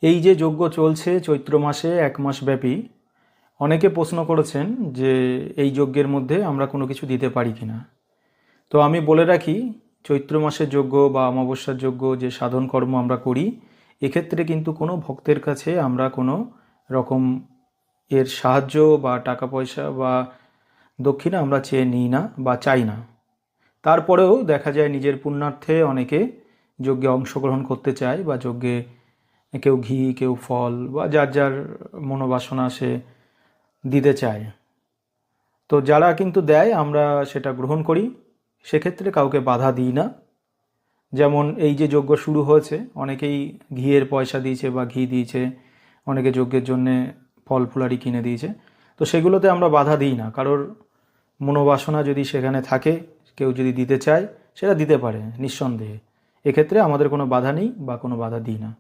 এই যে যজ্ঞ চলছে চৈত্র মাসে 1 মাস ব্যাপী, অনেকে প্রশ্ন করেছেন যে এই যজ্ঞের মধ্যে আমরা কোনো কিছু দিতে পারি কিনা। তো আমি বলে রাখি, চৈত্র মাসের যজ্ঞ বা অমাবস্যার যজ্ঞ যে সাধন কর্ম আমরা করি, এক্ষেত্রে কিন্তু কোনো ভক্তের কাছে আমরা কোনো রকম এর সাহায্য বা টাকা পয়সা বা দক্ষিণা আমরা চেয়ে নিই না বা চাই না। তারপরেও দেখা যায় নিজের পুণ্যার্থে অনেকে যজ্ঞে অংশগ্রহণ করতে চায় বা যজ্ঞে কেউ ঘি, কেউ ফল বা যার যার মনোবাসনা সে দিতে চায়। তো যারা কিন্তু দেয় আমরা সেটা গ্রহণ করি, সেক্ষেত্রে কাউকে বাধা দিই না। যেমন এই যে যজ্ঞ শুরু হয়েছে, অনেকেই ঘিয়ের পয়সা দিয়েছে বা ঘি দিয়েছে, অনেকে যজ্ঞের জন্যে ফল ফুলারি কিনে দিয়েছে। তো সেগুলোতে আমরা বাধা দিই না। কারোর মনোবাসনা যদি সেখানে থাকে, কেউ যদি দিতে চায় সেটা দিতে পারে নিঃসন্দেহে। এক্ষেত্রে আমাদের কোনো বাধা নেই বা কোনো বাধা দিই না।